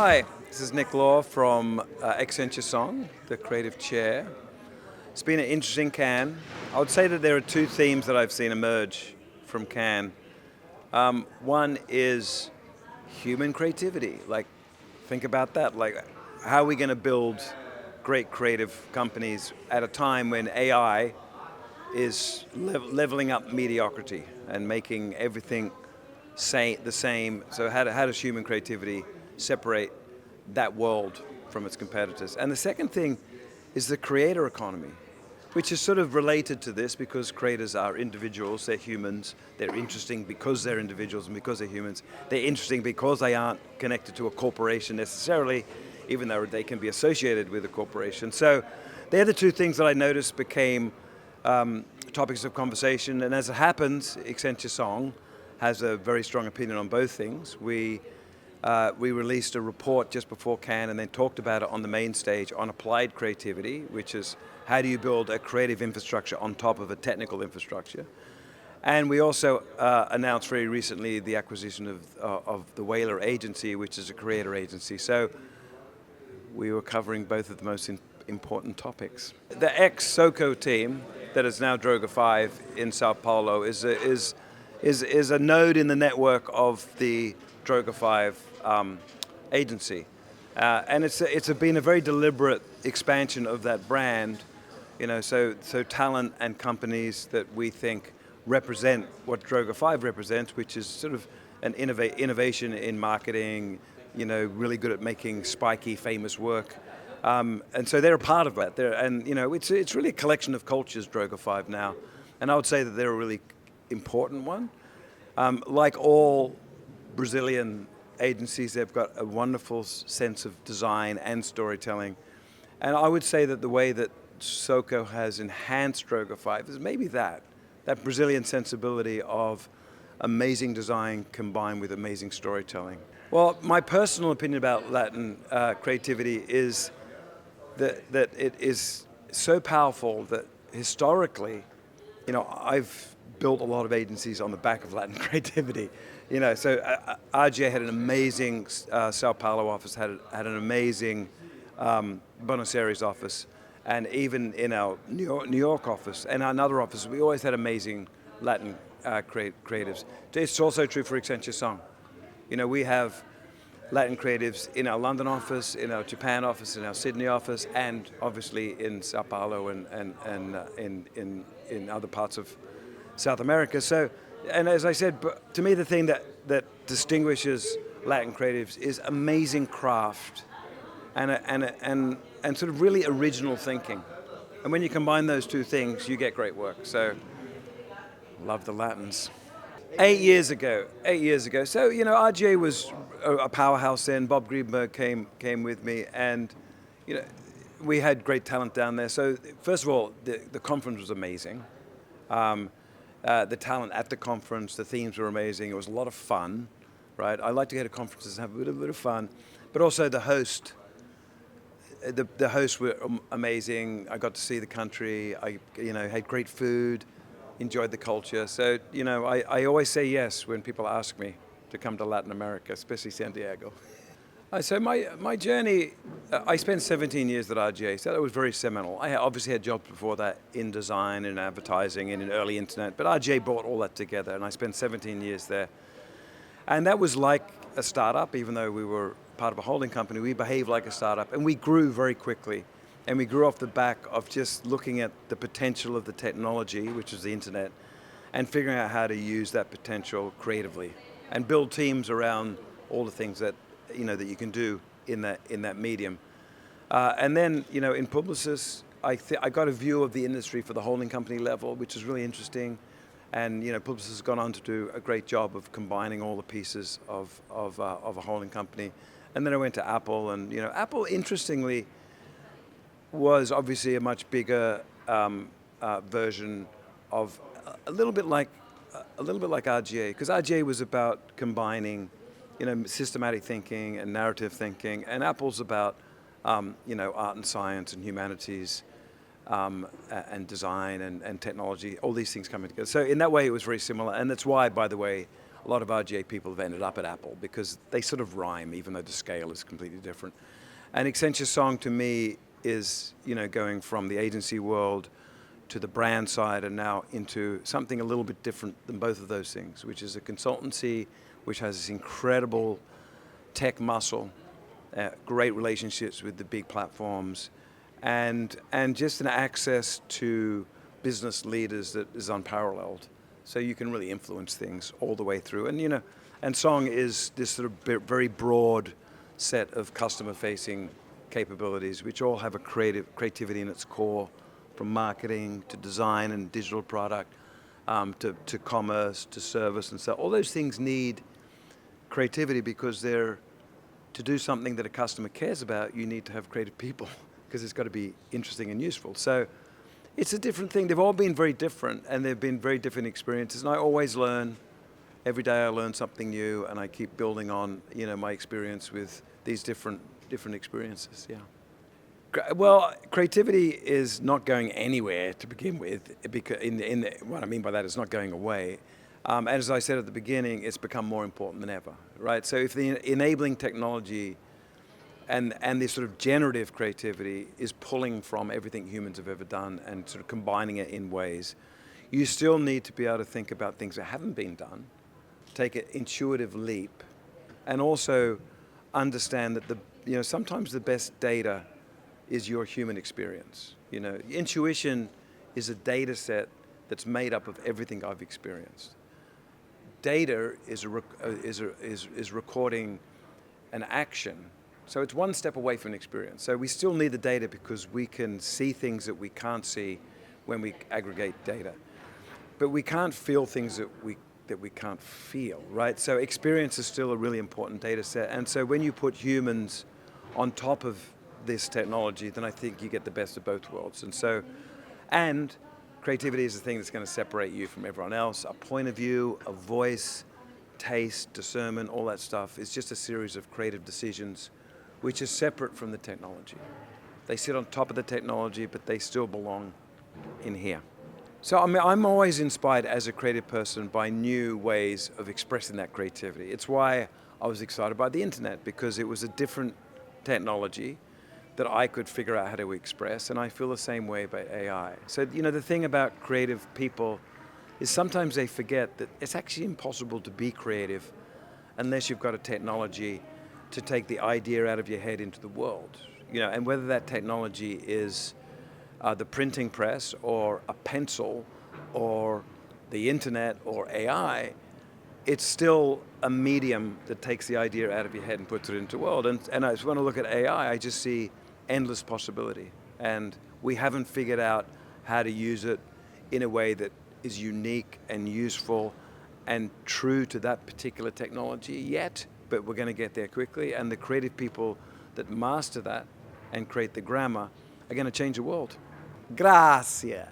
Hi, this is Nick Law from Accenture Song, the creative chair. It's been an interesting Cannes. I would say that there are two themes that I've seen emerge from Cannes. One is human creativity. Like, think about that. Like, how are we going to build great creative companies at a time when AI is leveling up mediocrity and making everything the same? So how does human creativity separate that world from its competitors? And the second thing is the creator economy, which is sort of related to this because creators are individuals, they're humans, they're interesting because they're individuals and because they're humans. They're interesting because they aren't connected to a corporation necessarily, even though they can be associated with a corporation. So they're the two things that I noticed became topics of conversation. And as it happens, Accenture Song has a very strong opinion on both things. We released a report just before Cannes and then talked about it on the main stage on applied creativity, which is how do you build a creative infrastructure on top of a technical infrastructure. And we also announced very recently the acquisition of the Whaler Agency, which is a creator agency. So we were covering both of the most important topics. The ex-SoCo team that is now Droga 5 in Sao Paulo is a node in the network of the Droga 5 agency. And it's been a very deliberate expansion of that brand, so talent and companies that we think represent what Droga 5 represents, which is sort of an innovation in marketing, really good at making spiky, famous work. And so they're a part of that. It's really a collection of cultures, Droga 5 now. And I would say that they're a really important one. Like all Brazilian agencies, they've got a wonderful sense of design and storytelling. And I would say that the way that SoCo has enhanced Droga 5 is maybe that Brazilian sensibility of amazing design combined with amazing storytelling. Well, my personal opinion about Latin creativity is that it is so powerful that historically, I've built a lot of agencies on the back of Latin creativity. So RGA had an amazing Sao Paulo office, had an amazing Buenos Aires office, and even in our New York office and another office, we always had amazing Latin creatives. It's also true for Accenture Song. We have Latin creatives in our London office, in our Japan office, in our Sydney office, and obviously in Sao Paulo and in other parts of South America. So, and as I said, to me the thing that distinguishes Latin creatives is amazing craft and sort of really original thinking. And when you combine those two things, you get great work. So, love the Latins. 8 years ago. So, RGA was a powerhouse then. Bob Greenberg came with me, and we had great talent down there. So first of all, the conference was amazing. The talent at the conference, the themes were amazing. It was a lot of fun, right? I like to go to conferences and have a bit of fun, but also the host. The hosts were amazing. I got to see the country. I had great food, enjoyed the culture. So I always say yes when people ask me to come to Latin America, especially San Diego. So my journey, I spent 17 years at RGA, so that was very seminal. I obviously had jobs before that in design, in advertising, and in early internet, but RGA brought all that together, and I spent 17 years there. And that was like a startup, even though we were part of a holding company, we behaved like a startup, and we grew very quickly. And we grew off the back of just looking at the potential of the technology, which is the internet, and figuring out how to use that potential creatively and build teams around all the things that that you can do in that medium. And then in Publicis, I got a view of the industry for the holding company level, which is really interesting. And Publicis has gone on to do a great job of combining all the pieces of a holding company. And then I went to Apple, and Apple, interestingly, was obviously a much bigger version of a little bit like RGA, because RGA was about combining systematic thinking and narrative thinking, and Apple's about art and science and humanities and design and technology, all these things coming together. So in that way, it was very similar, and that's why, by the way, a lot of RGA people have ended up at Apple because they sort of rhyme, even though the scale is completely different. And Accenture Song to me is, going from the agency world to the brand side and now into something a little bit different than both of those things, which is a consultancy which has this incredible tech muscle, great relationships with the big platforms, and just an access to business leaders that is unparalleled. So you can really influence things all the way through. And Song is this sort of very broad set of customer-facing capabilities, which all have a creativity in its core, from marketing to design and digital product, to commerce, to service, and so all those things need creativity because to do something that a customer cares about, you need to have creative people because it's got to be interesting and useful. So it's a different thing. They've all been very different, and they've been very different experiences. And I always learn. Every day I learn something new, and I keep building on, my experience with these different experiences. Yeah. Well, creativity is not going anywhere to begin with. Because what I mean by that is not going away. As I said at the beginning, it's become more important than ever, right? So if the enabling technology and this sort of generative creativity is pulling from everything humans have ever done and sort of combining it in ways, you still need to be able to think about things that haven't been done, take an intuitive leap, and also understand that sometimes the best data is your human experience. Intuition is a data set that's made up of everything I've experienced. Data is recording an action. So it's one step away from an experience. So we still need the data because we can see things that we can't see when we aggregate data. But we can't feel things that we can't feel, right? So experience is still a really important data set. And so when you put humans on top of this technology, then I think you get the best of both worlds. And creativity is the thing that's going to separate you from everyone else. A point of view, a voice, taste, discernment, all that stuff is just a series of creative decisions which is separate from the technology. They sit on top of the technology, but they still belong in here. So I'm always inspired as a creative person by new ways of expressing that creativity. It's why I was excited by the internet, because it was a different technology that I could figure out how to express, and I feel the same way about AI. So, the thing about creative people is sometimes they forget that it's actually impossible to be creative unless you've got a technology to take the idea out of your head into the world. And whether that technology is the printing press or a pencil or the internet or AI, it's still a medium that takes the idea out of your head and puts it into the world. And I just want to look at AI, I just see endless possibility. And we haven't figured out how to use it in a way that is unique and useful and true to that particular technology yet, but we're going to get there quickly. And the creative people that master that and create the grammar are going to change the world. Gracias.